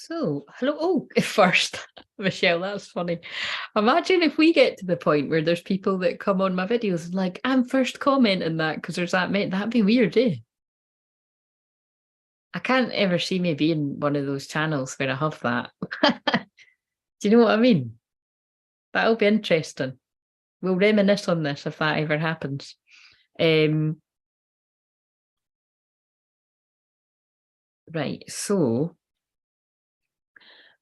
So, hello. Oh, first, Michelle, that's funny. Imagine if we get to the point where there's people that come on my videos and like, I'm first commenting that because there's that many. That'd be weird, eh? I can't ever see me being one of those channels where I have that. Do you know what I mean? That'll be interesting. We'll reminisce on this if that ever happens. Right, so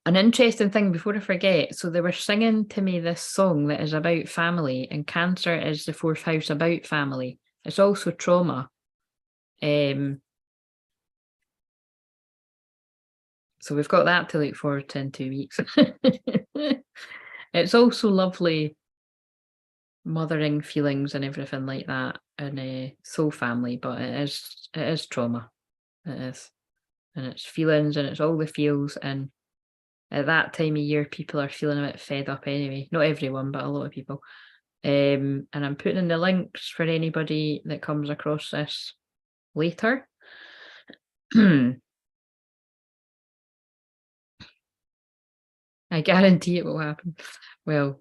an interesting thing before I forget. So they were singing to me this song that is about family, and Cancer is the fourth house about family. It's also trauma. So we've got that to look forward to in 2 weeks. It's also lovely mothering feelings and everything like that in a soul family, but it is trauma. It is. And it's feelings and it's all the feels, and at that time of year people are feeling a bit fed up anyway. Not everyone, but a lot of people. And I'm putting in the links for anybody that comes across this later. I guarantee it will happen. Well,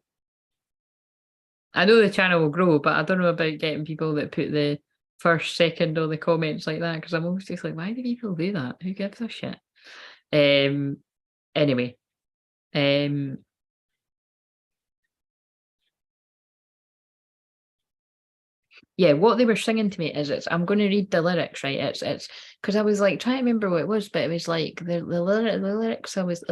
I know the channel will grow, but I don't know about getting people that put the first, second, or the comments like that, because I'm always just like, why do people do that? Who gives a shit? Anyway, yeah, what they were singing to me is I'm going to read the lyrics, right? It's because I was like trying to remember what it was, but it was like the lyrics. I was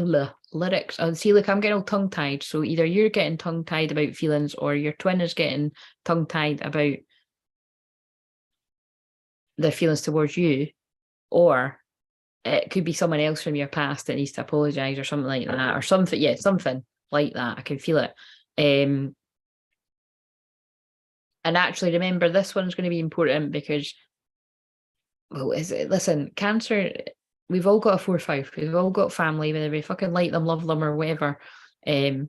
lyrics. Oh, see, look, I'm getting all tongue tied. So either you're getting tongue tied about feelings, or your twin is getting tongue tied about the feelings towards you, or it could be someone else from your past that needs to apologize or something like that, or something. Yeah, something like that. I can feel it. And actually, remember, this one's going to be important because, well, listen, Cancer, we've all got a fourth house. We've all got family, whether we fucking like them, love them, or whatever. And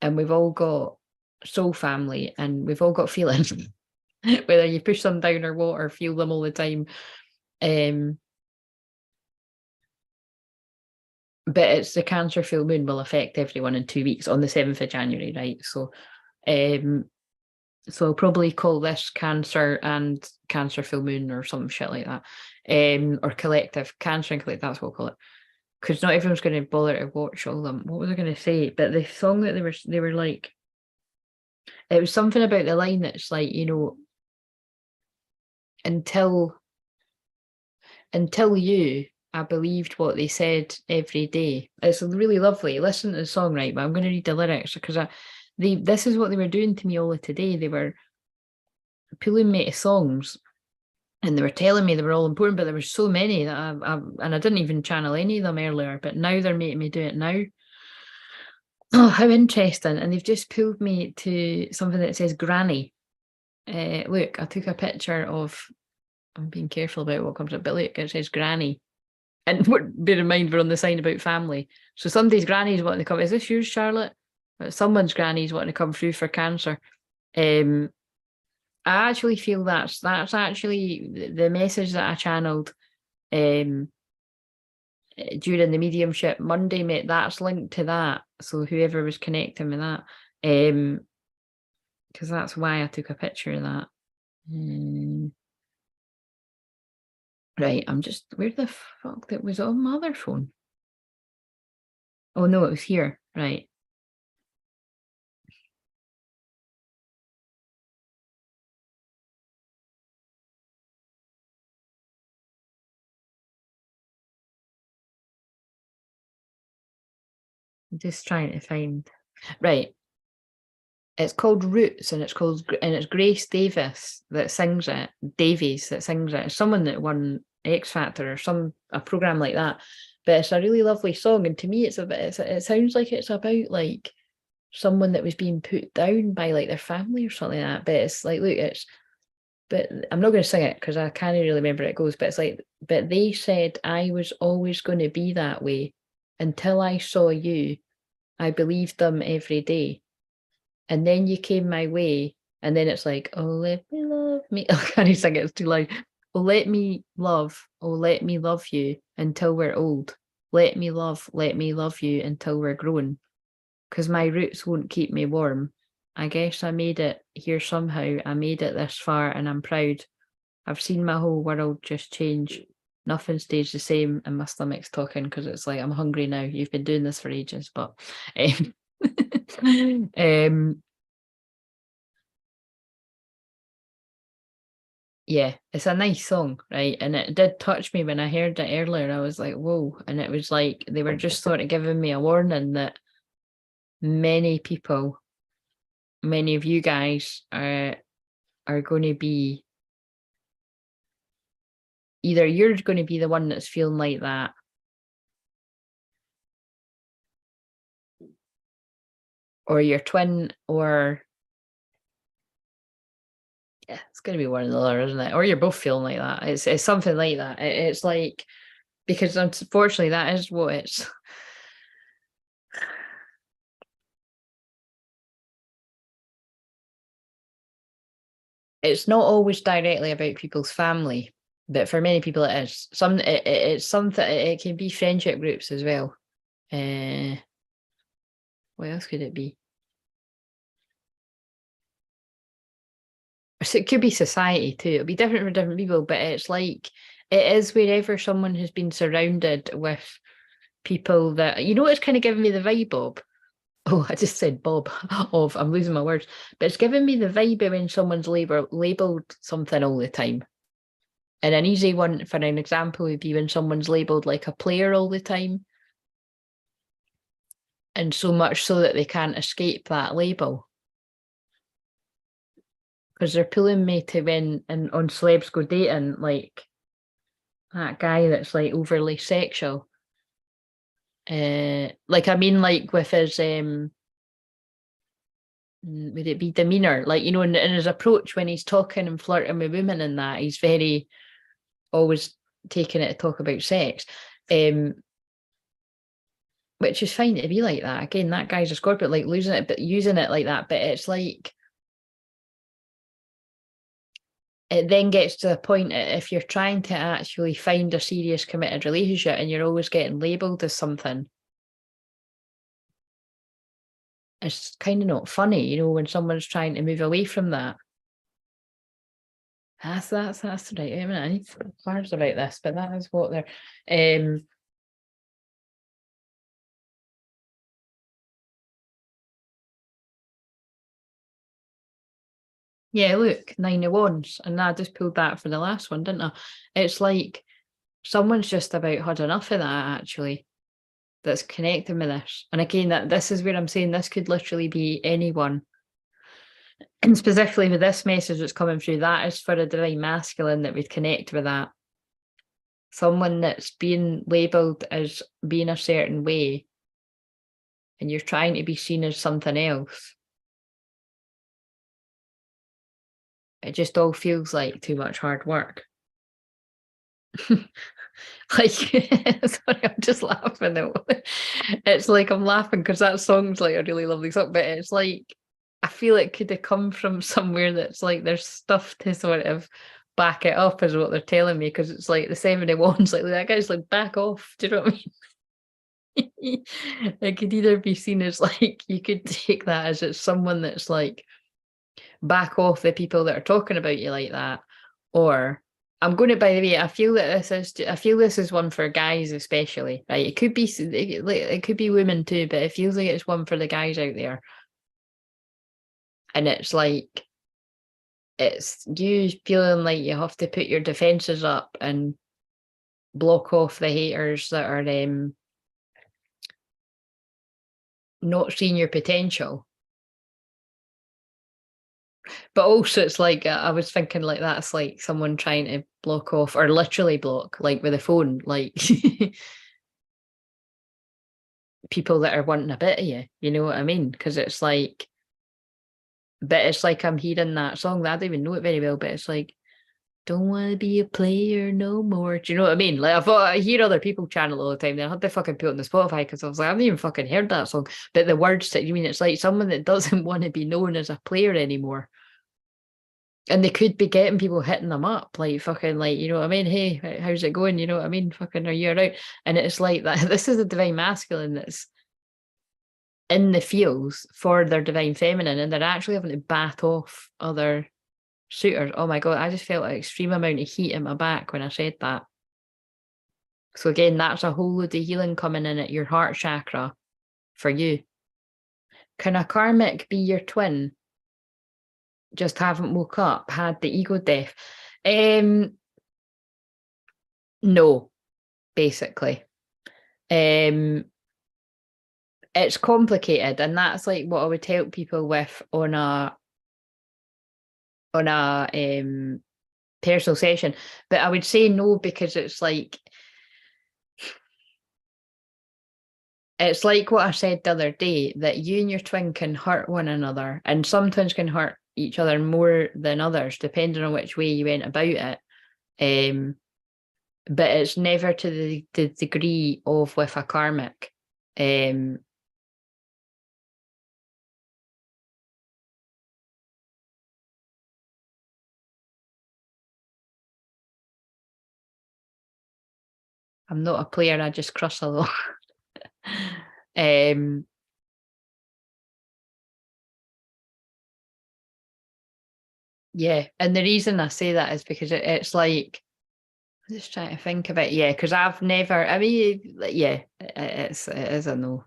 we've all got soul family, and we've all got feelings, whether you push them down or what, or feel them all the time. But it's the Cancer full moon will affect everyone in 2 weeks on the 7th of January, right? So I'll probably call this Cancer and Cancer full moon or some shit like that. Or collective, Cancer and collective, that's what we'll call it. Because not everyone's going to bother to watch all of them. What was I going to say? But the song that they were like, it was something about the line that's like, until you, I believed what they said every day. It's really lovely. Listen to the song, right? But I'm going to read the lyrics because this is what they were doing to me all of today. They were pulling me to songs, and they were telling me they were all important, but there were so many that and I didn't even channel any of them earlier, but now they're making me do it now. Oh, how interesting. And they've just pulled me to something that says granny. Look, I took a picture of, I'm being careful about what comes up, but look, it says granny. And bear in mind, we're on the sign about family. So somebody's granny's wanting to come. Is this yours, Charlotte? Someone's granny's wanting to come through for Cancer. I actually feel that's actually the message that I channeled during the mediumship Monday, mate. That's linked to that. So whoever was connecting with that, because that's why I took a picture of that. Right, I'm just, where the fuck that was on my other phone? Oh no, it was here. Right. I'm just trying to find. Right. It's called Roots, and it's Grace Davis that sings it. Davies that sings it. It's someone that won X Factor or a program like that. But it's a really lovely song, and to me, it sounds like it's about like someone that was being put down by like their family or something like that. But it's like, look, but I'm not going to sing it because I can't really remember how it goes. But it's like, but they said I was always going to be that way until I saw you. I believed them every day. And then you came my way, and then it's like, oh, let me love me. Oh, I can't sing it, it's too loud. Oh, let me love you until we're old. let me love you until we're grown. Because my roots won't keep me warm. I guess I made it here somehow. I made it this far and I'm proud. I've seen my whole world just change. Nothing stays the same, and my stomach's talking because it's like I'm hungry now. You've been doing this for ages, but um, yeah, it's a nice song, right? And it did touch me when I heard it earlier. I was like, whoa. And it was like they were just sort of giving me a warning that many people, many of you guys are going to be, either you're going to be the one that's feeling like that, or your twin, or yeah, it's going to be one or the other, isn't it? Or you're both feeling like that. It's something like that. It's like, because unfortunately that is what it's not always directly about people's family, but for many people it is. It's something, it can be friendship groups as well. What else could it be? So it could be society too. It'll be different for different people, but it's like it is wherever someone has been surrounded with people that, you know, it's kind of giving me the vibe of. Oh, I just said Bob of, I'm losing my words, but it's giving me the vibe of when someone's labeled something all the time. And an easy one for an example would be when someone's labeled like a player all the time. And so much so that they can't escape that label. Because they're pulling me to when and on Celebs Go Dating, like that guy that's like overly sexual. Like I mean, like with his would it be demeanor? Like, you know, in his approach when he's talking and flirting with women and that, he's very always taking it to talk about sex. Which is fine to be like that. Again, that guy's a Scorpio, like losing it, but using it like that. But it's like it then gets to a point if you're trying to actually find a serious committed relationship and you're always getting labeled as something, it's kind of not funny, you know, when someone's trying to move away from that. That's right. Wait a minute, I need some cards about this, but that is what they're yeah, look, 9 of Wands, and I just pulled that for the last one, didn't I? It's like someone's just about had enough of that actually, that's connecting with this. And again, that this is where I'm saying this could literally be anyone. And specifically with this message that's coming through, that is for a divine masculine that would connect with that. Someone that's being labelled as being a certain way, and you're trying to be seen as something else. It just all feels like too much hard work. Like, sorry, I'm just laughing though. It's like I'm laughing because that song's like a really lovely song, but it's like I feel it could have come from somewhere that's like there's stuff to sort of back it up, is what they're telling me, because it's like the 71's like that guy's like, back off. Do you know what I mean? It could either be seen as like, you could take that as it's someone that's like, back off the people that are talking about you like that, or I'm going to, by the way, I feel this is one for guys especially, right? It could be, it could be women too, but it feels like it's one for the guys out there. And it's like, it's you feeling like you have to put your defenses up and block off the haters that are not seeing your potential. But also it's like, I was thinking like that's like someone trying to block off, or literally block, like with a phone, like people that are wanting a bit of you, you know what I mean? Because it's like, but it's like I'm hearing that song that I don't even know it very well, but it's like, don't want to be a player no more. Do you know what I mean? Like I thought I hear other people channel all the time. Then I had to fucking put it on the Spotify because I was like, I haven't even fucking heard that song. But the words that you mean, it's like someone that doesn't want to be known as a player anymore. And they could be getting people hitting them up, like fucking, like, you know what I mean? Hey, how's it going? You know what I mean? Fucking, are you alright? And it's like that. This is the divine masculine that's in the fields for their divine feminine, and they're actually having to bat off other suitors. Oh my god, I just felt an extreme amount of heat in my back when I said that. So again, that's a whole load of healing coming in at your heart chakra for you. Can a karmic be your twin? Just haven't woke up, had the ego death. No, basically. It's complicated, and that's like what I would help people with on a personal session. But I would say no, because it's like what I said the other day, that you and your twin can hurt one another, and some twins can hurt each other more than others, depending on which way you went about it. But it's never to the degree of with a karmic. I'm not a player, I just crush a lot. Yeah, and the reason I say that is because it's like, I'm just trying to think of it. Yeah, because I've never, I mean, yeah, it is a no.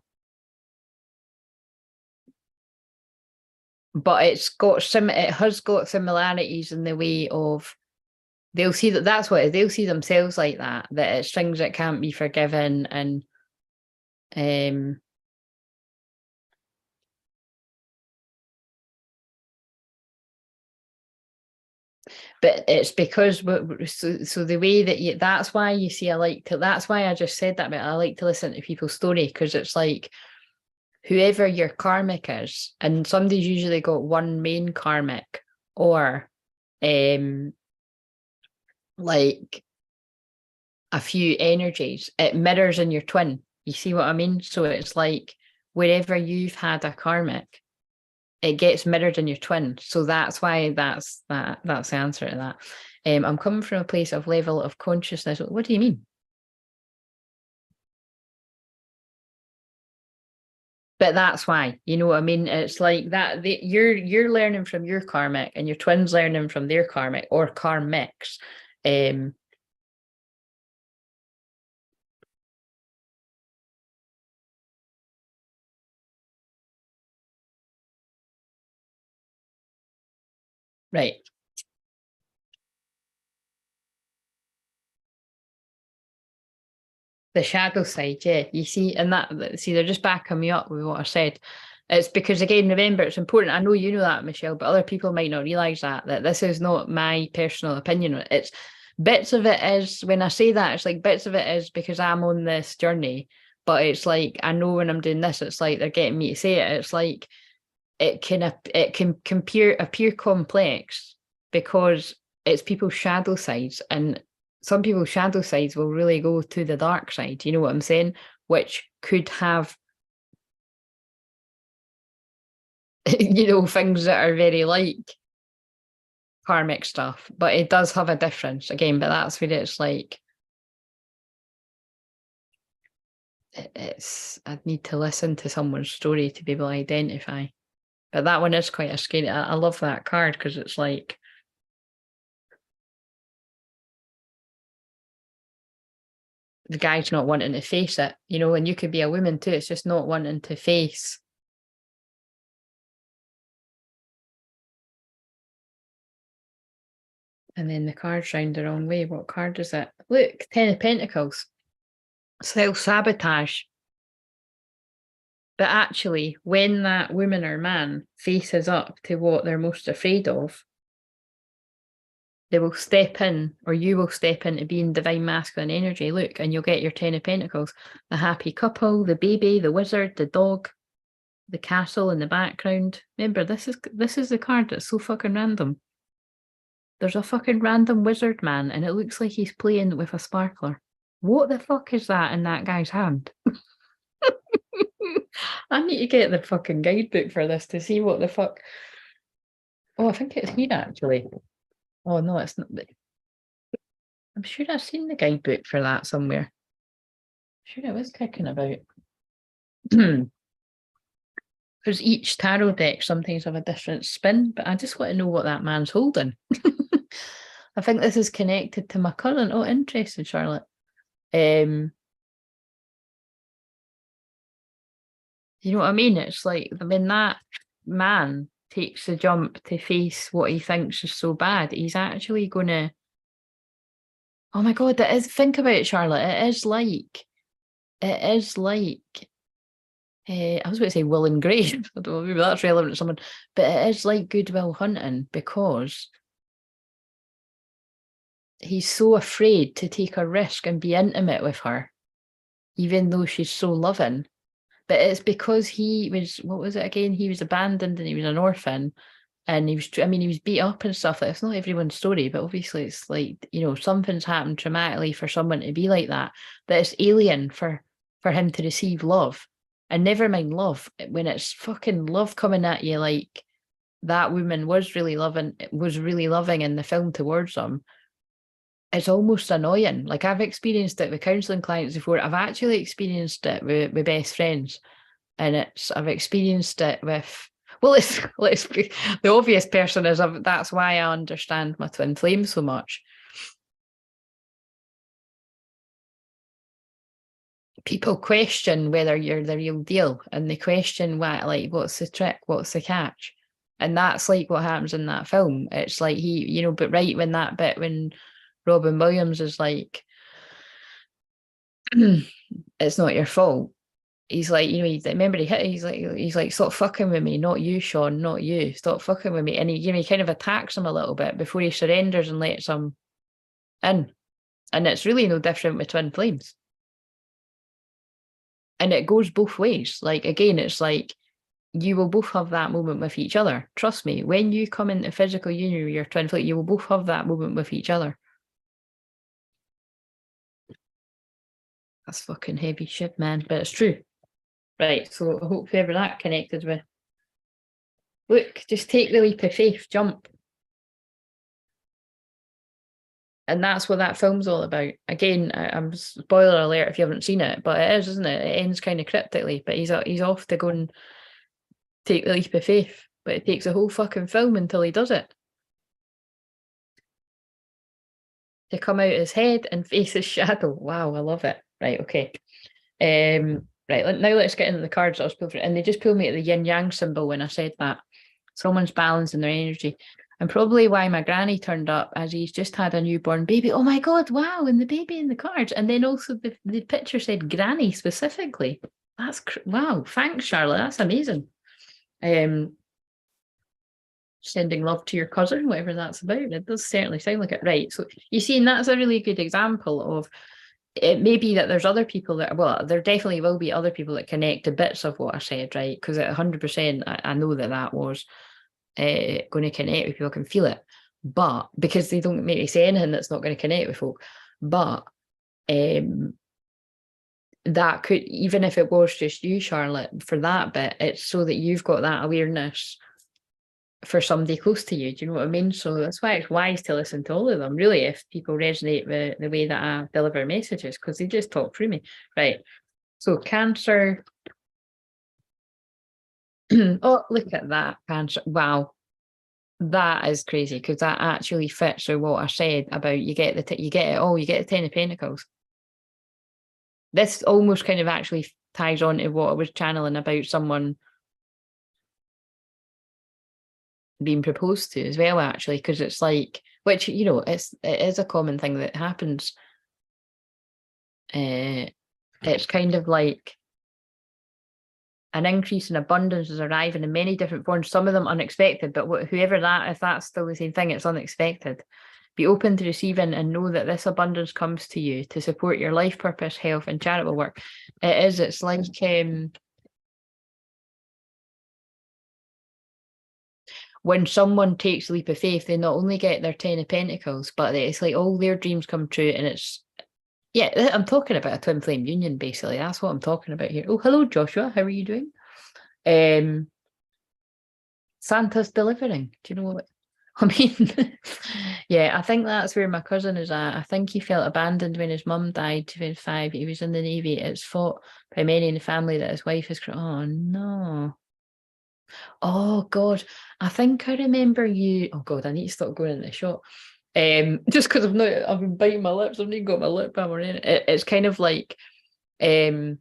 But it has got similarities in the way of, they'll see that's what it is. They'll see themselves like that it's things that can't be forgiven, and but it's because so the way that that's why you see, that's why I just said that, but I like to listen to people's story, because it's like, whoever your karmic is, and somebody's usually got one main karmic, or like a few energies, it mirrors in your twin. You see what I mean? So it's like, wherever you've had a karmic, it gets mirrored in your twin. So that's why that's the answer to that. I'm coming from a place of level of consciousness. What do you mean? But that's why, you know what I mean? It's like that you're learning from your karmic, and your twin's learning from their karmic or karmics. Right. The shadow side, yeah. You see, and they're just backing me up with what I said. It's because, again, remember, it's important. I know you know that, Michelle, but other people might not realise that this is not my personal opinion. It's bits of it is, when I say that, it's like bits of it is because I'm on this journey. But it's like, I know when I'm doing this, it's like they're getting me to say it. It's like it can appear complex because it's people's shadow sides, and some people's shadow sides will really go to the dark side, you know what I'm saying, which could have things that are very like karmic stuff, but it does have a difference again. But that's where it's like, I'd need to listen to someone's story to be able to identify. But that one is quite a scary. I love that card, because it's like, the guy's not wanting to face it, and you could be a woman too. It's just not wanting to face. And then the card's round the wrong way. What card is it? Look, 10 of Pentacles. Self-sabotage. But actually, when that woman or man faces up to what they're most afraid of, they will step in, or you will step into being divine masculine energy. Look, and you'll get your 10 of Pentacles. The happy couple, the baby, the wizard, the dog, the castle in the background. Remember, this is the card that's so fucking random. There's a fucking random wizard man, and it looks like he's playing with a sparkler. What the fuck is that in that guy's hand? I need to get the fucking guidebook for this to see what the fuck. Oh, I think it's here actually. Oh no, it's not. I'm sure I've seen the guidebook for that somewhere. Sure, it was kicking about. Because each tarot deck sometimes have a different spin, but I just want to know what that man's holding. I think this is connected to my current. Oh, interesting, Charlotte. You know what I mean? It's like when that man takes the jump to face what he thinks is so bad, he's actually gonna. Oh my god, that is. Think about it, Charlotte. It is like. It is like. I was about to say Will and Grace. I don't know, maybe that's relevant to someone, but it is like Good Will Hunting because he's so afraid to take a risk and be intimate with her, even though she's so loving. But it's because he was, what was it again? He was abandoned and he was an orphan and he was, I mean, he was beat up and stuff. Like, it's not everyone's story, but obviously it's like, you know, something's happened traumatically for someone to be like that, that it's alien for him to receive love. And never mind love, when it's fucking love coming at you, like that woman was really loving in the film towards him. It's almost annoying. Like I've experienced it with counselling clients before. I've actually experienced it with best friends. And I've experienced it with, well, let's be, the obvious person is that's why I understand my twin flame so much. People question whether you're the real deal, and they question what's the trick, what's the catch, and that's like what happens in that film. It's like but right when that bit when Robin Williams is like, it's not your fault. He's like, remember he hit. He's like, stop fucking with me, not you, Sean, not you. Stop fucking with me, and he kind of attacks him a little bit before he surrenders and lets him in. And it's really no different with twin flames. And it goes both ways. Like again, it's like you will both have that moment with each other. Trust me, when you come into physical union with your twin flame, you will both have that moment with each other. That's fucking heavy shit, man, but it's true. Right, so I hope whoever that connected with. Look, just take the leap of faith, jump. And that's what that film's all about. Again, I'm spoiler alert if you haven't seen it, but it is, isn't it? It ends kind of cryptically, but he's off to go and take the leap of faith. But it takes a whole fucking film until he does it. To come out his head and face his shadow. Wow, I love it. Right, okay. Right, now let's get into the cards I was pulling through. And they just pulled me at the yin yang symbol when I said that. Someone's balancing their energy. And probably why my granny turned up, as he's just had a newborn baby. Oh my God, wow, and the baby in the cards. And then also the picture said granny specifically. That's wow, thanks, Charlotte. That's amazing. Sending love to your cousin, whatever that's about. It does certainly sound like it. Right. So you see, and that's a really good example of it may be that there's other people that, well, there definitely will be other people that connect to bits of what I said, right? Because at 100%, I know that was going to connect with people, can feel it. But because they don't make me say anything that's not going to connect with folk. But that could, even if it was just you, Charlotte, for that bit, it's so that you've got that awareness for somebody close to you. Do you know what I mean? So that's why it's wise to listen to all of them, really, if people resonate with the way that I deliver messages, because they just talk through me. Right. So Cancer. Oh, look at that, Cancer. Wow. That is crazy, because that actually fits with what I said about you get the Ten of Pentacles. This almost kind of actually ties on to what I was channeling about someone being proposed to as well, actually, because it's like, which it is a common thing that happens. It's kind of like an increase in abundance is arriving in many different forms, some of them unexpected, but if that's still the same thing, it's unexpected. Be open to receiving and know that this abundance comes to you to support your life purpose, health, and charitable work. It's like when someone takes a leap of faith, they not only get their 10 of Pentacles, but it's like all their dreams come true. And I'm talking about a twin flame union, basically. That's what I'm talking about here. Oh, hello, Joshua. How are you doing? Santa's delivering. Do you know what? I mean, yeah, I think that's where my cousin is at. I think he felt abandoned when his mum died when he was 5. He was in the Navy. It's thought by many in the family that his wife is. Oh no. Oh God. I think I remember you. Oh God, I need to stop going in the shop. Just because I've been biting my lips. I've not got my lip balm or anything. It's kind of like I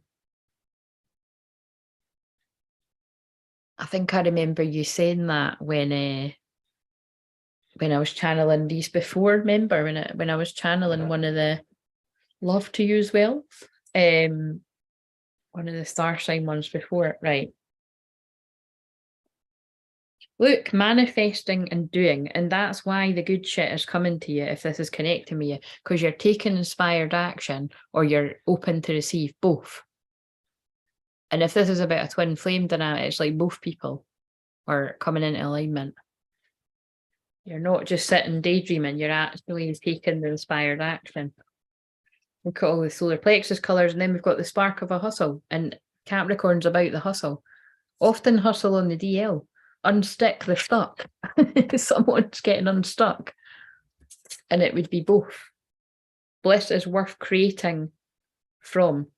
think I remember you saying that when I was channeling these before. Remember when I was channeling one of the Love to You as well, one of the star sign ones before, right? Look, manifesting and doing, and that's why the good shit is coming to you if this is connecting with you, because you're taking inspired action or you're open to receive both. And if this is about a twin flame dynamic, it's like both people are coming into alignment. You're not just sitting daydreaming, you're actually taking the inspired action. Look at all the solar plexus colours, and then we've got the spark of a hustle, and Capricorn's about the hustle. Often hustle on the DL. Unstick the stuck. Someone's getting unstuck. And it would be both. Bliss is worth creating from.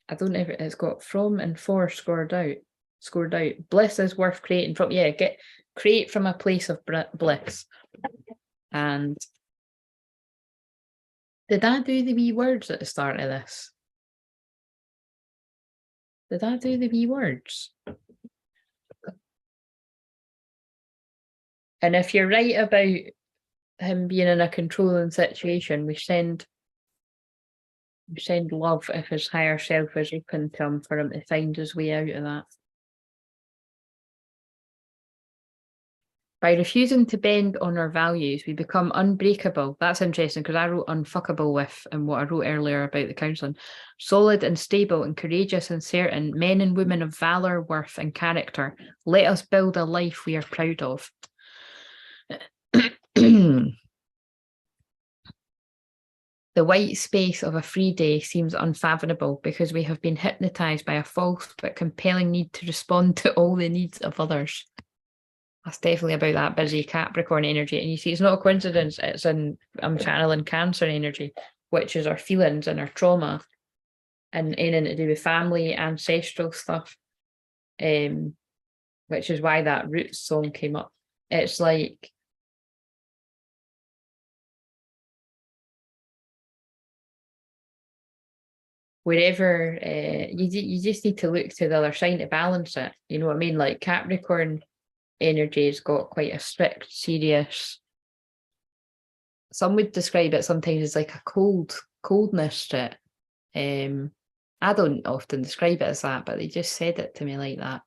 I don't know if it's got from and for scored out. Bliss is worth creating from. Yeah, create from a place of bliss. And did I do the wee words at the start of this? Did I do the wee words? And if you're right about him being in a controlling situation, we send love if his higher self is open to him for him to find his way out of that. By refusing to bend on our values, we become unbreakable. That's interesting because I wrote unfuckable with and what I wrote earlier about the counselling. Solid and stable and courageous and certain, men and women of valour, worth and character. Let us build a life we are proud of. The white space of a free day seems unfathomable because we have been hypnotized by a false but compelling need to respond to all the needs of others. That's definitely about that busy Capricorn energy. And you see, it's not a coincidence. I'm channeling Cancer energy, which is our feelings and our trauma and anything to do with family, ancestral stuff, which is why that Roots song came up. It's like, wherever you just need to look to the other sign to balance it. You know what I mean? Like Capricorn energy has got quite a strict, serious. Some would describe it sometimes as like a coldness to it. I don't often describe it as that, but they just said it to me like that.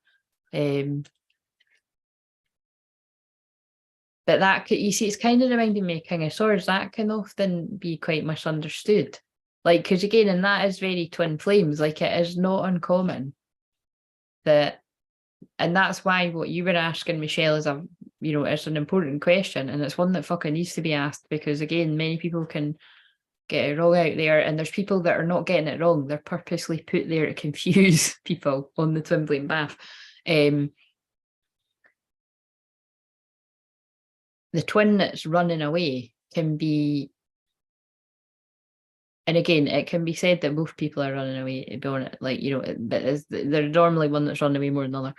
But that you see, it's kind of reminding me of King of Swords. That can often be quite misunderstood. Like, because again, and that is very twin flames. Like, it is not uncommon that, and that's why what you were asking, Michelle, is it's an important question, and it's one that fucking needs to be asked, because again, many people can get it wrong out there, and there's people that are not getting it wrong. They're purposely put there to confuse people on the twin flame path. The twin that's running away can be, and again, it can be said that both people are running away, to be honest, like, but there's normally one that's running away more than the other.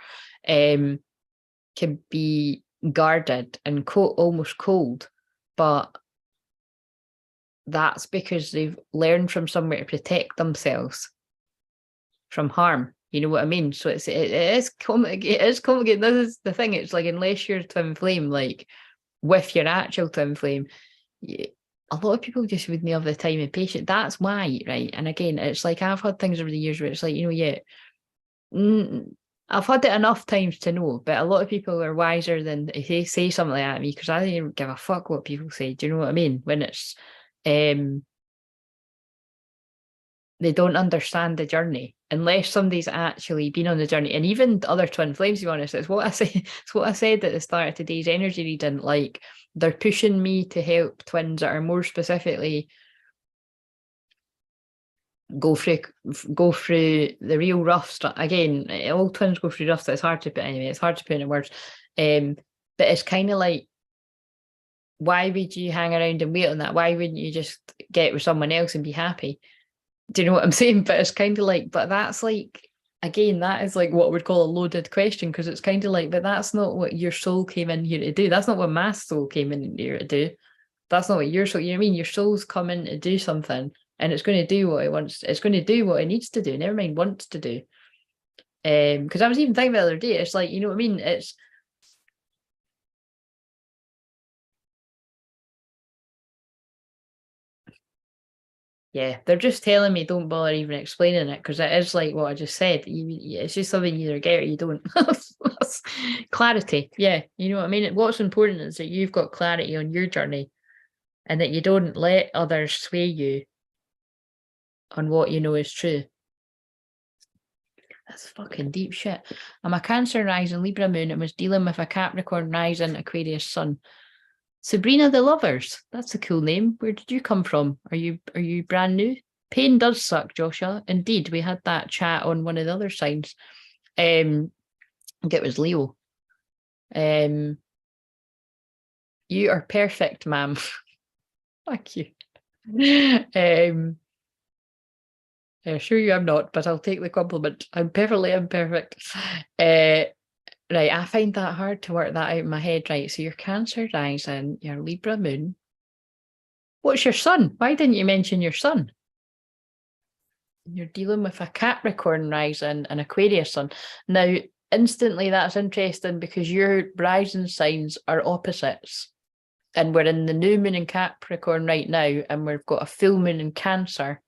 Can be guarded and almost cold, but that's because they've learned from somewhere to protect themselves from harm. You know what I mean? So it is complicated. This is the thing. It's like, unless you're twin flame, like with your actual twin flame, a lot of people just wouldn't have the time and patience. That's why, right? And again, it's like, I've had things over the years where it's like, I've had it enough times to know, but a lot of people are wiser than they say something like that to me, because I don't give a fuck what people say. Do you know what I mean? When it's they don't understand the journey unless somebody's actually been on the journey. And even other twin flames, to be honest, it's what I say. It's what I said at the start of today's energy reading. Like, they're pushing me to help twins that are more specifically go through the real rough stuff. Again, all twins go through rough stuff. It's hard to put into words. But it's kind of like, why would you hang around and wait on that? Why wouldn't you just get with someone else and be happy? Do you know what I'm saying? But it's kind of like, but that's like, again, that is like what we'd call a loaded question, because it's kind of like, but that's not what your soul came in here to do. That's not what my soul came in here to do. That's not what your soul, you know what I mean? Your soul's coming to do something, and it's going to do what it wants. It's going to do what it needs to do. Never mind wants to do. Because I was even thinking the other day, it's like, you know what I mean? It's, yeah, they're just telling me don't bother even explaining it, because it is like what I just said. It's just something you either get or you don't. That's clarity. Yeah, you know what I mean? What's important is that you've got clarity on your journey, and that you don't let others sway you on what you know is true. That's fucking deep shit. I'm a Cancer rising, Libra moon, and was dealing with a Capricorn rising, Aquarius sun. Sabrina the Lovers. That's a cool name. Where did you come from? Are you brand new? Pain does suck, Joshua. Indeed, we had that chat on one of the other signs. I think it was Leo. You are perfect, ma'am. Thank you. Sure you I'm not, but I'll take the compliment. I'm perfectly imperfect. Right, I find that hard to work that out in my head, right? So your Cancer rising, your Libra moon. What's your sun? Why didn't you mention your sun? You're dealing with a Capricorn rising and Aquarius sun. Now, instantly that's interesting because your rising signs are opposites. And we're in the new moon in Capricorn right now, and we've got a full moon in Cancer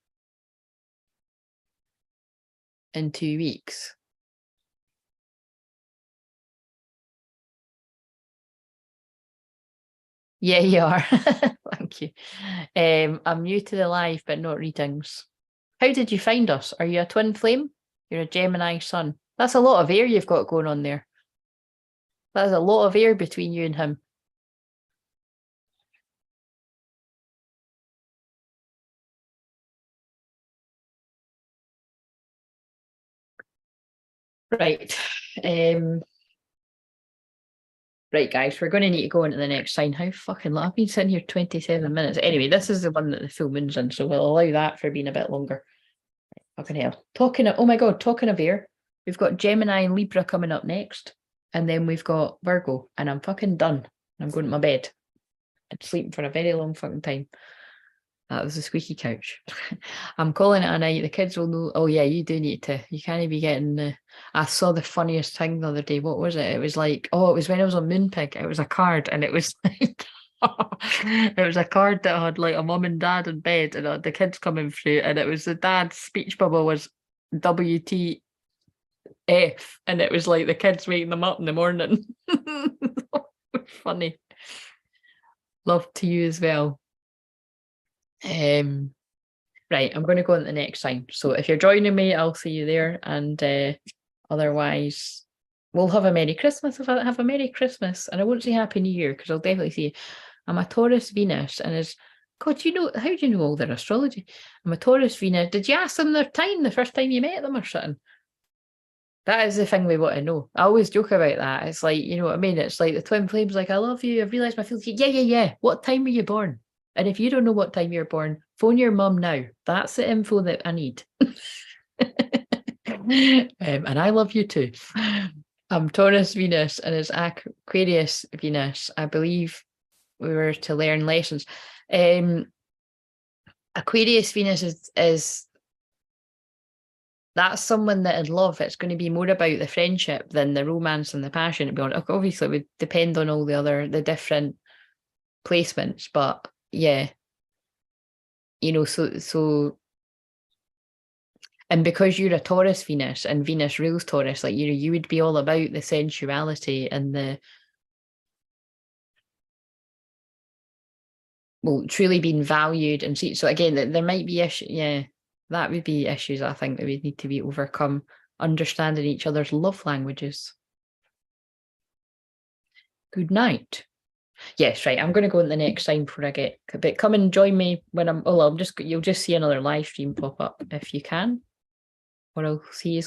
in 2 weeks. Yeah, you are. Thank you. I'm new to the live, but not readings. How did you find us? Are you a twin flame? You're a Gemini sun. That's a lot of air you've got going on there. That's a lot of air between you and him. Right. Right, guys, we're going to need to go into the next sign. How fucking long? I've been sitting here 27 minutes. Anyway, this is the one that the full moon's in, so we'll allow that for being a bit longer. Fucking hell. Oh my God, talking of air, we've got Gemini and Libra coming up next, and then we've got Virgo, and I'm fucking done. I'm going to my bed. I'm sleeping for a very long fucking time. That was a squeaky couch. I'm calling it a night. The kids will know. Oh yeah, you do need to. You can't be getting the. I saw the funniest thing the other day. What was it? It was like, oh, it was when I was on Moonpig. It was a card, and it was like, it was a card that had like a mum and dad in bed, and the kids coming through, and it was the dad's speech bubble was WTF, and it was like the kids waking them up in the morning. Funny. Love to you as well. Right, I'm going to go on to the next sign. So if you're joining me, I'll see you there. And otherwise, we'll have a Merry Christmas. Have a Merry Christmas. And I won't say Happy New Year because I'll definitely see you. I'm a Taurus Venus, and is God, how do you know all their astrology? I'm a Taurus Venus. Did you ask them their time the first time you met them or something? That is the thing we want to know. I always joke about that. It's like, you know what I mean? It's like the twin flames, like, I love you. I've realised my feelings. Yeah, yeah, yeah. What time were you born? And if you don't know what time you're born, phone your mum now. That's the info that I need. And I love you too. I'm Taurus Venus and it's Aquarius Venus. I believe we were to learn lessons. Aquarius Venus is that's someone that in love, it's going to be more about the friendship than the romance and the passion. To be honest, obviously, it would depend on all the different placements, but yeah, so, and because you're a Taurus Venus and Venus rules Taurus, like you would be all about the sensuality and the truly being valued and see. So again, there might be issues. Yeah, that would be issues I think that would need to be overcome. Understanding each other's love languages. Good night. Yes, right. I'm going to go in the next sign before I get. But come and join me when I'm. Oh, you'll just see another live stream pop up if you can, or I'll see you.